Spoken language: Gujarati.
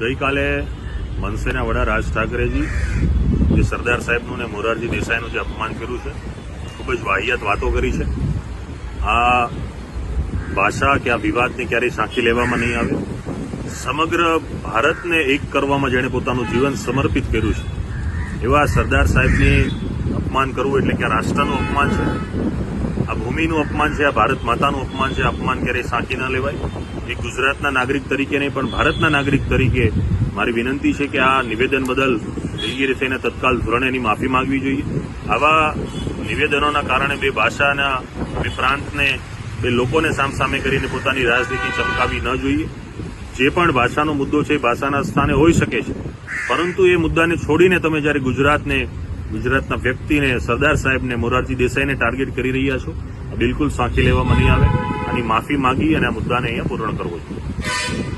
ગઈકાલે મનસેના વડા રાજ ઠાકરેજી જે સરદાર સાહેબનું ને મોરારજી દેસાઈનું જે અપમાન કર્યું છે, ખૂબ જ વાહિયાત વાતો કરી છે. આ ભાષા કે આ વિવાદને ક્યારેય સાંખી લેવામાં નહીં આવે. સમગ્ર ભારતને એક કરવામાં જેણે પોતાનું જીવન સમર્પિત કર્યું છે, એવા સરદાર સાહેબની અપમાન કરવું એટલે કે આ રાષ્ટ્રનું અપમાન છે, આ ભૂમિનું અપમાન છે, આ ભારત માતાનું અપમાન છે. અપમાન ક્યારેય સાંખી ન લેવાય. એક ગુજરાતના નાગરિક તરીકે નહીં પણ ભારતના નાગરિક તરીકે મારી વિનંતી છે કે આ નિવેદન બદલ દિલગીરી થઈને તત્કાલ ધોરણે એની માફી માંગવી જોઈએ. આવા નિવેદનોના કારણે બે ભાષાના, બે પ્રાંતને, બે લોકોને સામસામે કરીને પોતાની રાજનીતિ ચમકાવી ન જોઈએ. જે પણ ભાષાનો મુદ્દો છે એ ભાષાના સ્થાને હોઈ શકે છે, પરંતુ એ મુદ્દાને છોડીને તમે જ્યારે ગુજરાતના વ્યક્તિને, સરદાર સાહેબને, મોરારજી દેસાઈને ટાર્ગેટ કરી રહ્યા છો, બિલકુલ સાંખી લેવામાં નહીં આવે. આની માફી માંગી અને આ મુદ્દાને અહીંયા પૂર્ણ કરવો જોઈએ.